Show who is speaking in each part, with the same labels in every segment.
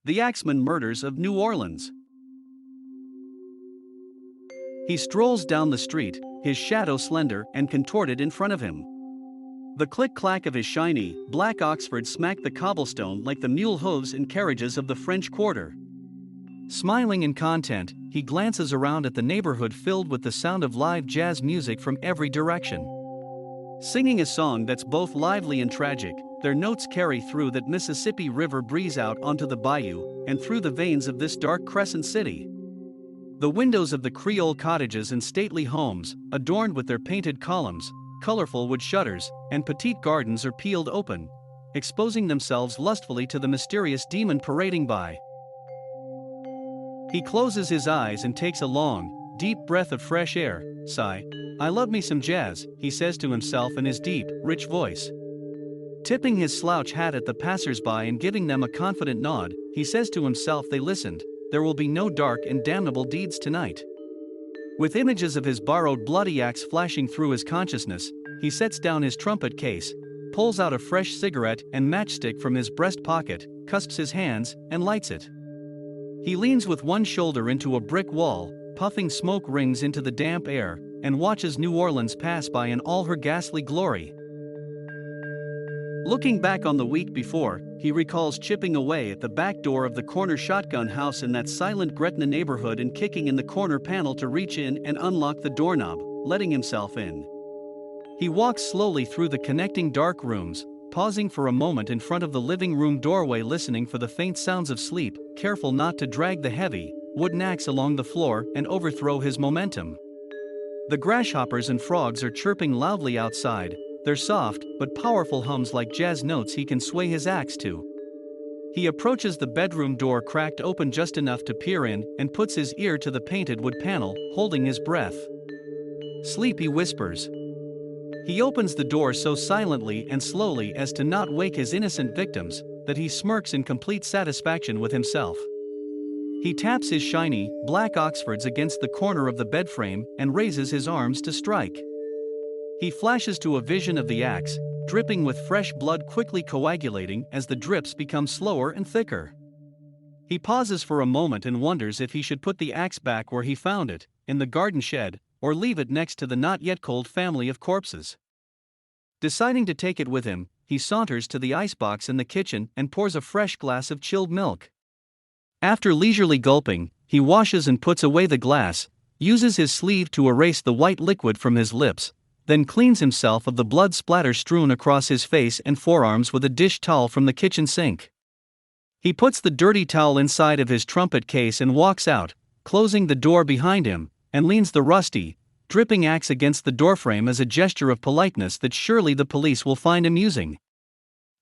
Speaker 1: The Axeman Murders of New Orleans. He strolls down the street, his shadow slender and contorted in front of him. The click-clack of his shiny, black Oxford smack the cobblestone like the mule hooves and carriages of the French Quarter. Smiling in content, he glances around at the neighborhood filled with the sound of live jazz music from every direction. Singing a song that's both lively and tragic, their notes carry through that Mississippi River breeze out onto the bayou, and through the veins of this dark crescent city. The windows of the Creole cottages and stately homes, adorned with their painted columns, colorful wood shutters, and petite gardens are peeled open, exposing themselves lustfully to the mysterious demon parading by. He closes his eyes and takes a long, deep breath of fresh air. Sigh. I love me some jazz, he says to himself in his deep, rich voice. Tipping his slouch hat at the passers-by and giving them a confident nod, he says to himself they listened. There will be no dark and damnable deeds tonight. With images of his borrowed bloody axe flashing through his consciousness, he sets down his trumpet case, pulls out a fresh cigarette and matchstick from his breast pocket, cusps his hands, and lights it. He leans with one shoulder into a brick wall, puffing smoke rings into the damp air, and watches New Orleans pass by in all her ghastly glory. Looking back on the week before, he recalls chipping away at the back door of the corner shotgun house in that silent Gretna neighborhood and kicking in the corner panel to reach in and unlock the doorknob, letting himself in. He walks slowly through the connecting dark rooms, pausing for a moment in front of the living room doorway listening for the faint sounds of sleep, careful not to drag the heavy, wooden axe along the floor and overthrow his momentum. The grasshoppers and frogs are chirping loudly outside, their soft but powerful hums like jazz notes he can sway his axe to. He approaches the bedroom door cracked open just enough to peer in and puts his ear to the painted wood panel, holding his breath. Sleep, he whispers. He opens the door so silently and slowly as to not wake his innocent victims, that he smirks in complete satisfaction with himself. He taps his shiny, black Oxfords against the corner of the bed frame and raises his arms to strike. He flashes to a vision of the axe, dripping with fresh blood quickly coagulating as the drips become slower and thicker. He pauses for a moment and wonders if he should put the axe back where he found it, in the garden shed, or leave it next to the not yet cold family of corpses. Deciding to take it with him, he saunters to the icebox in the kitchen and pours a fresh glass of chilled milk. After leisurely gulping, he washes and puts away the glass, uses his sleeve to erase the white liquid from his lips, then cleans himself of the blood splatter strewn across his face and forearms with a dish towel from the kitchen sink. He puts the dirty towel inside of his trumpet case and walks out, closing the door behind him, and leans the rusty, dripping axe against the doorframe as a gesture of politeness that surely the police will find amusing.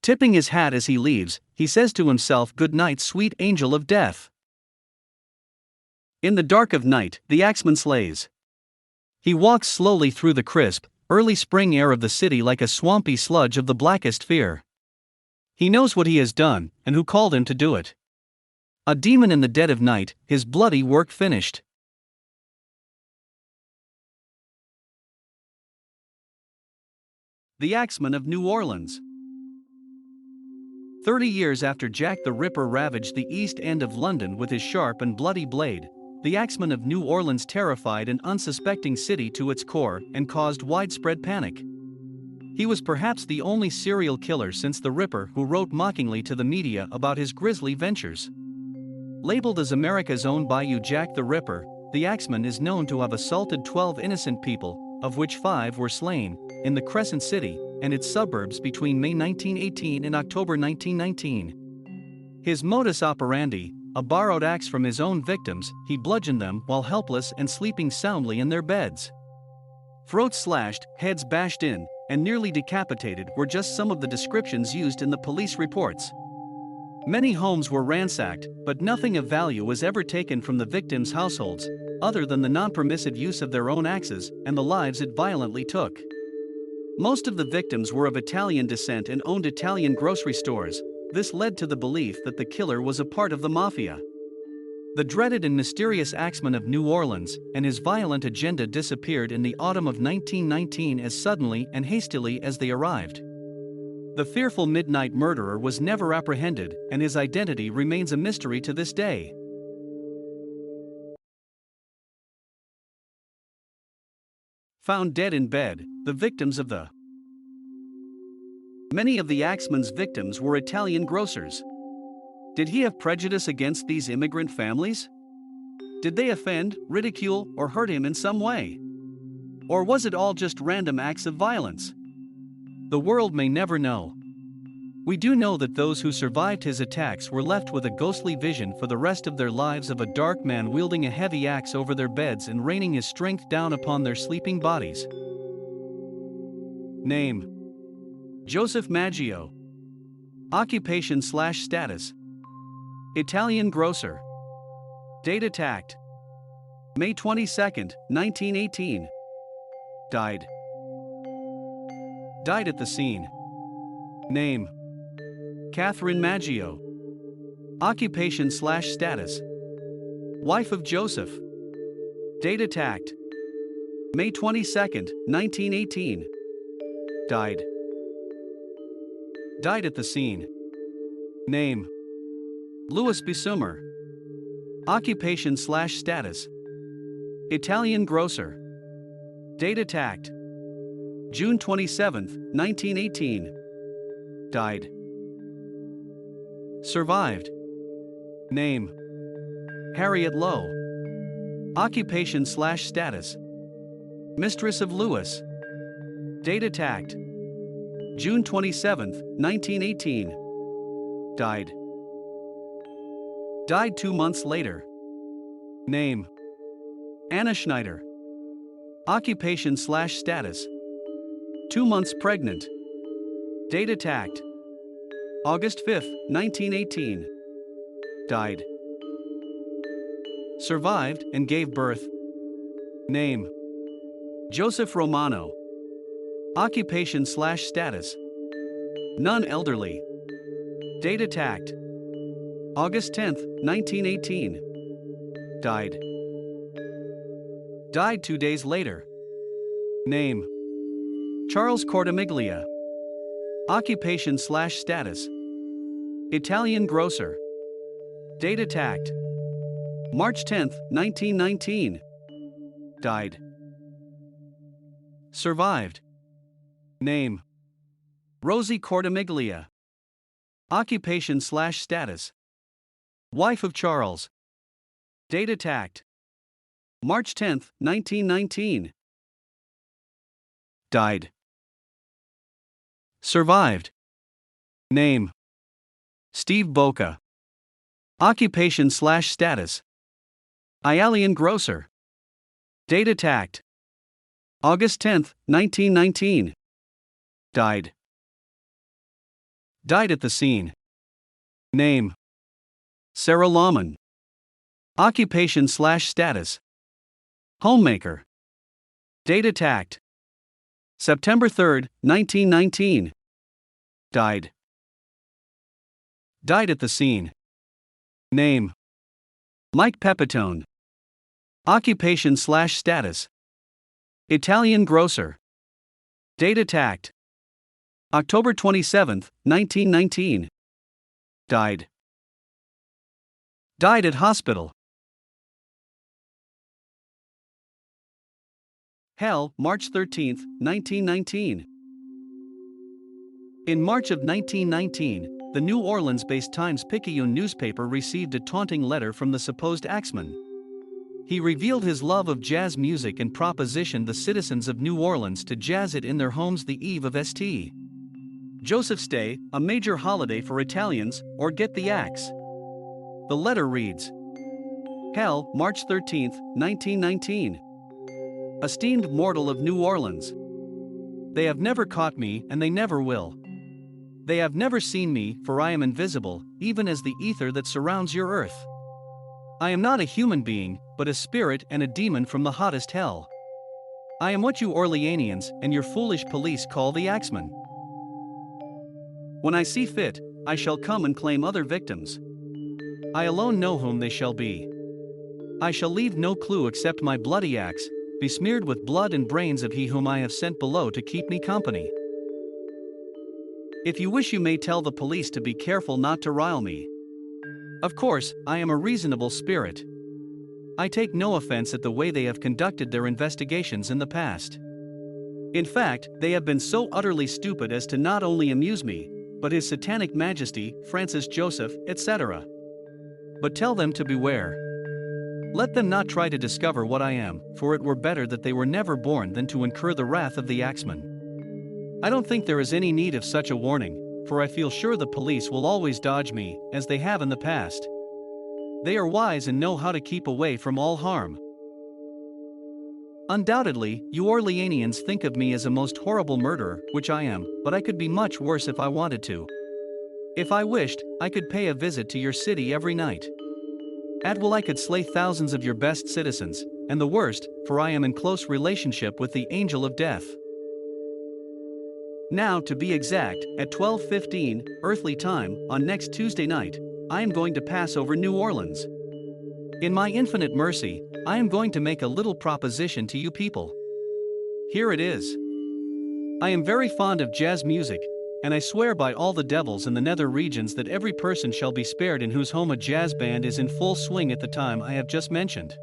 Speaker 1: Tipping his hat as he leaves, he says to himself, "Good night, sweet angel of death." In the dark of night, the axeman slays. He walks slowly through the crisp, early spring air of the city like a swampy sludge of the blackest fear. He knows what he has done, and who called him to do it. A demon in the dead of night, his bloody work finished. The Axeman of New Orleans. 30 years after Jack the Ripper ravaged the East End of London with his sharp and bloody blade, the Axeman of New Orleans terrified an unsuspecting city to its core and caused widespread panic. He was perhaps the only serial killer since the Ripper who wrote mockingly to the media about his grisly ventures. Labeled as America's own Bayou Jack the Ripper, the Axeman is known to have assaulted 12 innocent people, of which 5 were slain, in the Crescent City and its suburbs between May 1918 and October 1919. His modus operandi, a borrowed axe from his own victims, he bludgeoned them while helpless and sleeping soundly in their beds. Throats slashed, heads bashed in, and nearly decapitated were just some of the descriptions used in the police reports. Many homes were ransacked, but nothing of value was ever taken from the victims' households, other than the non-permissive use of their own axes and the lives it violently took. Most of the victims were of Italian descent and owned Italian grocery stores. This led to the belief that the killer was a part of the mafia. The dreaded and mysterious Axeman of New Orleans and his violent agenda disappeared in the autumn of 1919 as suddenly and hastily as they arrived. The fearful midnight murderer was never apprehended, and his identity remains a mystery to this day. Found dead in bed, the victims of the... Many of the axeman's victims were Italian grocers. Did he have prejudice against these immigrant families? Did they offend, ridicule, or hurt him in some way? Or was it all just random acts of violence? The world may never know. We do know that those who survived his attacks were left with a ghostly vision for the rest of their lives of a dark man wielding a heavy axe over their beds and raining his strength down upon their sleeping bodies. Name: Joseph Maggio. Occupation/status: Italian grocer. Date attacked: May 22, 1918. Died at the scene. Name: Catherine Maggio. Occupation/status: wife of Joseph. Date attacked: May 22, 1918. Died at the scene. Name: Louis Bisumer. Occupation/status: Italian grocer. Date attacked: June 27, 1918. Died. Survived. Name: Harriet Lowe. Occupation/status: mistress of Louis. Date attacked: June 27, 1918. Died 2 months later. Name: Anna Schneider. Occupation/status: 2 months pregnant. Date attacked: August 5, 1918. Died. Survived and gave birth. Name: Joseph Romano. Occupation/status: none elderly. Date attacked: August 10, 1918. Died 2 days later. Name: Charles Cortimiglia. Occupation/status: Italian grocer. Date attacked: March 10, 1919. Died. Survived. Name: Rosie Cortimiglia. Occupation/status: wife of Charles. Date attacked: March 10, 1919. Died. Survived. Name: Steve Boca. Occupation/status: Italian grocer. Date attacked: August 10, 1919. Died at the scene. Name: Sarah Lawman. Occupation/status: homemaker. Date attacked: September 3, 1919. Died at the scene. Name: Mike Pepitone. Occupation/status: Italian grocer. Date attacked: October 27, 1919. Died at hospital. Hell, March 13, 1919. In March of 1919, the New Orleans-based Times-Picayune newspaper received a taunting letter from the supposed axeman. He revealed his love of jazz music and propositioned the citizens of New Orleans to jazz it in their homes the eve of St. Joseph's Day, a major holiday for Italians, or get the axe. The letter reads: Hell, March 13, 1919. Esteemed mortal of New Orleans. They have never caught me, and they never will. They have never seen me, for I am invisible, even as the ether that surrounds your earth. I am not a human being, but a spirit and a demon from the hottest hell. I am what you Orleanians and your foolish police call the axeman. When I see fit, I shall come and claim other victims. I alone know whom they shall be. I shall leave no clue except my bloody axe, besmeared with blood and brains of he whom I have sent below to keep me company. If you wish, you may tell the police to be careful not to rile me. Of course, I am a reasonable spirit. I take no offense at the way they have conducted their investigations in the past. In fact, they have been so utterly stupid as to not only amuse me, but His Satanic Majesty, Francis Joseph, etc. But tell them to beware. Let them not try to discover what I am, for it were better that they were never born than to incur the wrath of the axeman. I don't think there is any need of such a warning, for I feel sure the police will always dodge me, as they have in the past. They are wise and know how to keep away from all harm. Undoubtedly, you Orleanians think of me as a most horrible murderer, which I am, but I could be much worse if I wanted to. If I wished, I could pay a visit to your city every night. At will I could slay thousands of your best citizens, and the worst, for I am in close relationship with the angel of death. Now, to be exact, at 12:15, earthly time, on next Tuesday night, I am going to pass over New Orleans. In my infinite mercy, I am going to make a little proposition to you people. Here it is. I am very fond of jazz music, and I swear by all the devils in the nether regions that every person shall be spared in whose home a jazz band is in full swing at the time I have just mentioned.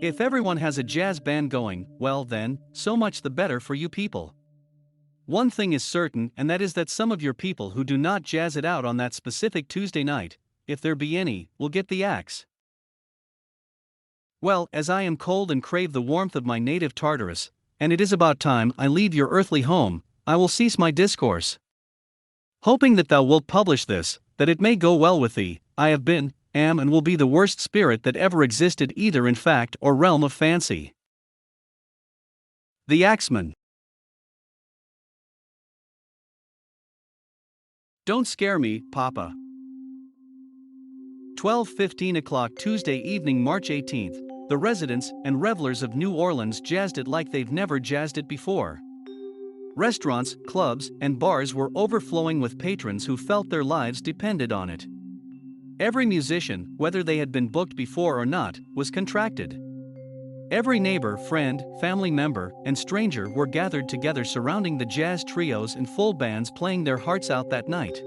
Speaker 1: If everyone has a jazz band going, well then, so much the better for you people. One thing is certain, and that is that some of your people who do not jazz it out on that specific Tuesday night, if there be any, will get the axe. Well, as I am cold and crave the warmth of my native Tartarus, and it is about time I leave your earthly home, I will cease my discourse. Hoping that thou wilt publish this, that it may go well with thee, I have been, am and will be the worst spirit that ever existed either in fact or realm of fancy. The Axeman. Don't scare me, Papa. 12:15 o'clock Tuesday evening, March 18th, the residents and revelers of New Orleans jazzed it like they've never jazzed it before. Restaurants, clubs, and bars were overflowing with patrons who felt their lives depended on it. Every musician, whether they had been booked before or not, was contracted. Every neighbor, friend, family member, and stranger were gathered together surrounding the jazz trios and full bands playing their hearts out that night.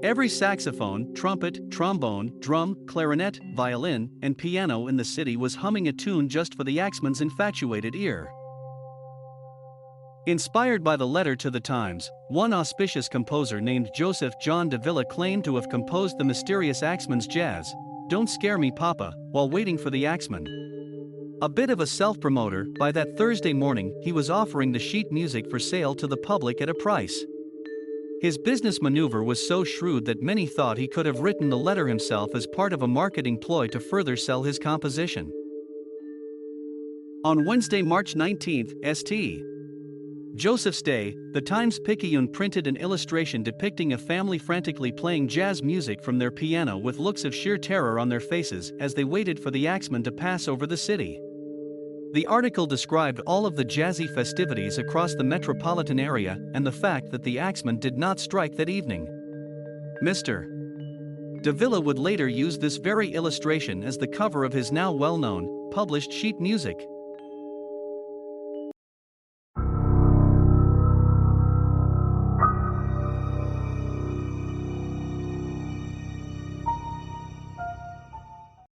Speaker 1: Every saxophone, trumpet, trombone, drum, clarinet, violin, and piano in the city was humming a tune just for the axeman's infatuated ear. Inspired by the letter to the Times, one auspicious composer named Joseph John de Villa claimed to have composed the mysterious axeman's jazz, "Don't Scare Me, Papa," while waiting for the axeman. A bit of a self-promoter, by that Thursday morning he was offering the sheet music for sale to the public at a price. His business maneuver was so shrewd that many thought he could have written the letter himself as part of a marketing ploy to further sell his composition. On Wednesday, March 19th, St. Joseph's Day, the Times-Picayune printed an illustration depicting a family frantically playing jazz music from their piano with looks of sheer terror on their faces as they waited for the axeman to pass over the city. The article described all of the jazzy festivities across the metropolitan area and the fact that the axeman did not strike that evening. Mr. de Villa would later use this very illustration as the cover of his now well-known, published sheet music.